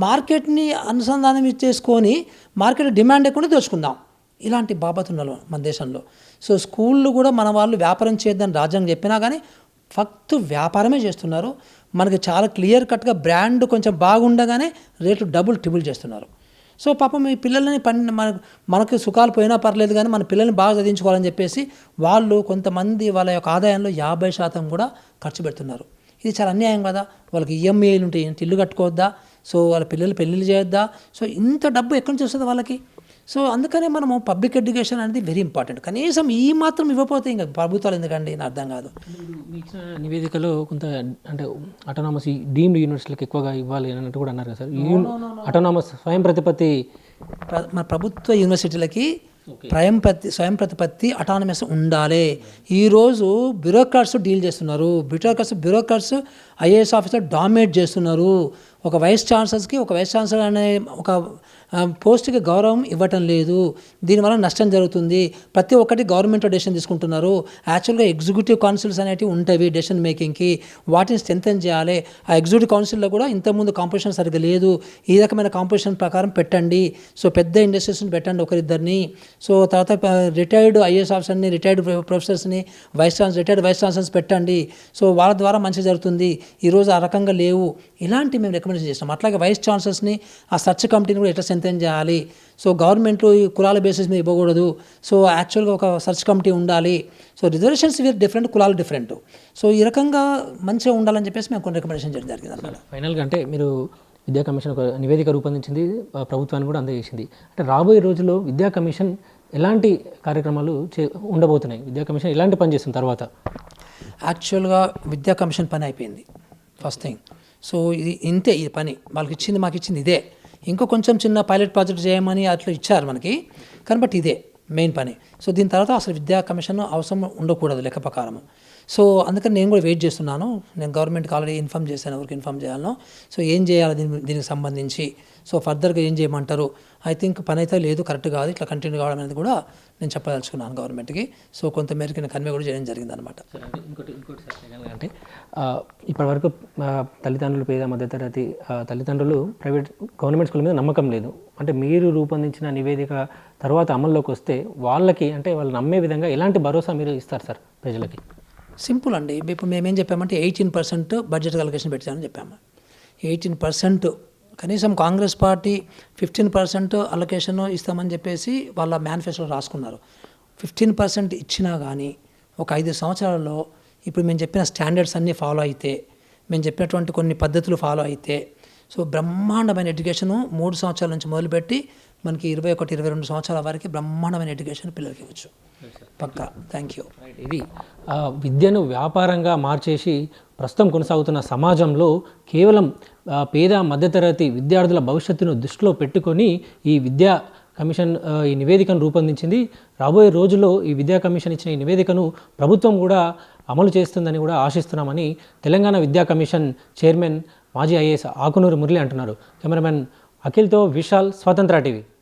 మార్కెట్ని అనుసంధానం చేసుకొని మార్కెట్ డిమాండ్ ఎక్కువ దోచుకుందాం, ఇలాంటి బాబతున్నారు మన దేశంలో. సో స్కూళ్ళు కూడా మన వాళ్ళు వ్యాపారం చేద్దని రాజ్యాంగం చెప్పినా కానీ ఫక్తు వ్యాపారమే చేస్తున్నారు. మనకి చాలా క్లియర్ కట్గా బ్రాండ్ కొంచెం బాగుండగానే రేట్లు డబుల్ ట్రిబుల్ చేస్తున్నారు. సో పాపం ఈ పిల్లల్ని మనకు సుఖాలు పోయినా పర్లేదు కానీ మన పిల్లల్ని బాగా చదివించుకోవాలని చెప్పేసి వాళ్ళు కొంతమంది వాళ్ళ యొక్క ఆదాయంలో 50% కూడా ఖర్చు పెడుతున్నారు. ఇది చాలా అన్యాయం కదా. వాళ్ళకి ఈఎంఐలు ఉంటాయి, ఇల్లు కట్టుకోవద్దా, సో వాళ్ళ పిల్లలు పెళ్ళిళ్ళు చేయొద్దా, సో ఇంత డబ్బు ఎక్కడి నుంచి వస్తుంది వాళ్ళకి. సో అందుకనే మనము పబ్లిక్ ఎడ్యుకేషన్ అనేది వెరీ ఇంపార్టెంట్. కనీసం ఈ మాత్రం ఇవ్వకపోతే ఇంకా ప్రభుత్వాలు ఎందుకండి, నా అర్థం కాదు. ఇచ్చిన నివేదికలో కొంత అంటే అటానమస్ డీమ్డ్ యూనివర్సిటీలకు ఎక్కువగా ఇవ్వాలి అన్నట్టు కూడా అన్నారు కదా సార్. అటానమస్ స్వయం ప్రతిపత్తి మన ప్రభుత్వ యూనివర్సిటీలకి స్వయం ప్రతిపత్తి అటానమస్ ఉండాలి. ఈరోజు బ్యూరోక్రాట్స్ డీల్ చేస్తున్నారు. బ్యూరోక్రాట్స్ ఐఏఎస్ ఆఫీసర్ డామినేట్ చేస్తున్నారు. ఒక వైస్ ఛాన్సలర్ అనే ఒక పోస్ట్కి గౌరవం ఇవ్వటం లేదు. దీనివల్ల నష్టం జరుగుతుంది. ప్రతి ఒక్కటి గవర్నమెంట్లో డెసిషన్ తీసుకుంటున్నారు. యాక్చువల్గా ఎగ్జిక్యూటివ్ కౌన్సిల్స్ అనేవి ఉంటాయి డెసిషన్ మేకింగ్కి, వాటిని స్ట్రెంథెన్ చేయాలి. ఆ ఎగ్జిక్యూటివ్ కౌన్సిల్లో కూడా ఇంతకుముందు కాంపోజిషన్ సరిగ్గా లేదు, ఈ రకమైన కాంపోజిషన్ ప్రకారం పెట్టండి. సో పెద్ద ఇండస్ట్రీస్ని పెట్టండి ఒకరిద్దరిని. సో తర్వాత రిటైర్డ్ ఐఏఎస్ ఆఫీసర్ని, రిటైర్డ్ ప్రొఫెసర్స్ని, రిటైర్డ్ వైస్ ఛాన్సలర్స్ పెట్టండి. సో వాళ్ళ ద్వారా మంచి జరుగుతుంది. ఈరోజు ఆ రకంగా లేవు. ఇలాంటి మేము రికమెండేషన్ చేస్తాం. అట్లాగే వైస్ ఛాన్సలర్స్ని, ఆ సర్చ్ కమిటీని కూడా ఎట్లా స్ట్రెంథెన్ చేయాలి. సో గవర్నమెంట్లో ఈ కులాల బేసిస్ మీద ఇవ్వకూడదు. సో యాక్చువల్గా ఒక సర్చ్ కమిటీ ఉండాలి. సో రిజర్వేషన్స్ వేరు డిఫరెంట్, కులాలు డిఫరెంట్. సో ఈ రకంగా మంచిగా ఉండాలని చెప్పేసి మేము కొన్ని రికమెండేషన్ చేయడం జరిగింది అన్నమాట. ఫైనల్గా అంటే మీరు విద్యా కమిషన్ ఒక నివేదిక రూపొందించింది, ప్రభుత్వాన్ని కూడా అందజేసింది. అంటే రాబోయే రోజుల్లో విద్యా కమిషన్ ఎలాంటి కార్యక్రమాలు ఉండబోతున్నాయి? విద్యా కమిషన్ ఎలాంటి పని చేస్తుంది తర్వాత? యాక్చువల్గా విద్యా కమిషన్ పని అయిపోయింది ఫస్ట్ థింగ్. సో ఇది ఇంతే, ఈ పని వాళ్ళకి ఇచ్చింది, మాకు ఇచ్చింది ఇదే. ఇంకో కొంచెం చిన్న పైలట్ ప్రాజెక్ట్ చేయమని అట్లా ఇచ్చారు మనకి, కానీ బట్ ఇదే మెయిన్ పని. సో దీని తర్వాత అసలు విద్యా కమిషన్ అవసరం ఉండకూడదు లెక్క ప్రకారం. సో అందుకని నేను కూడా వెయిట్ చేస్తున్నాను. నేను గవర్నమెంట్కి ఆల్రెడీ ఇన్ఫామ్ చేశాను, ఎవరికి ఇన్ఫామ్ చేయాలనో. సో ఏం చేయాలి దీనికి సంబంధించి, సో ఫర్దర్గా ఏం చేయమంటారు. ఐ థింక్ పని అయితే లేదు, కరెక్ట్ కాదు, ఇట్లా కంటిన్యూ కావడం అనేది కూడా నేను చెప్పదలుచుకున్నాను గవర్నమెంట్కి. సో కొంతమేరకు నేను కన్వే కూడా చేయడం జరిగింది అనమాట. ఇంకోటి అంటే ఇప్పటివరకు తల్లిదండ్రులు, పేద మధ్యతరగతి తల్లిదండ్రులు గవర్నమెంట్ స్కూల్ మీద నమ్మకం లేదు. అంటే మీరు రూపొందించిన నివేదిక తర్వాత అమల్లోకి వస్తే వాళ్ళకి, అంటే వాళ్ళు నమ్మే విధంగా ఎలాంటి భరోసా మీరు ఇస్తారు సార్ ప్రజలకి? సింపుల్ అండి. ఇప్పుడు మేమేం చెప్పామంటే 18% బడ్జెట్ అలొకేషన్ పెట్టామని చెప్పాము. 18% కనీసం కాంగ్రెస్ పార్టీ 15% అలొకేషన్ ఇస్తామని చెప్పేసి వాళ్ళ మేనిఫెస్టోలో రాసుకున్నారు. 15% ఇచ్చినా కానీ ఒక 5 సంవత్సరాలలో ఇప్పుడు మేము చెప్పిన స్టాండర్డ్స్ అన్నీ ఫాలో అయితే, మేము చెప్పినటువంటి కొన్ని పద్ధతులు ఫాలో అయితే, సో బ్రహ్మాండమైన ఎడ్యుకేషను 3 సంవత్సరాల నుంచి మొదలుపెట్టి మనకి 21-22 సంవత్సరాల వరకు బ్రహ్మాండమైన ఎడ్యుకేషన్ పిల్లలకి ఇవ్వచ్చు పక్కా. Thank you. ఇది విద్యను వ్యాపారంగా మార్చేసి ప్రస్తుతం కొనసాగుతున్న సమాజంలో కేవలం పేద మధ్యతరగతి విద్యార్థుల భవిష్యత్తును దృష్టిలో పెట్టుకొని ఈ విద్యా కమిషన్ ఈ నివేదికను రూపొందించింది. రాబోయే రోజుల్లో ఈ విద్యా కమిషన్ ఇచ్చిన ఈ నివేదికను ప్రభుత్వం కూడా అమలు చేస్తుందని కూడా ఆశిస్తున్నామని తెలంగాణ విద్యా కమిషన్ చైర్మన్ మాజీ ఐఏఎస్ ఆకునూరు మురళి అంటున్నారు. కెమెరామెన్ అఖిల్తో విశాల్, స్వతంత్ర టీవీ.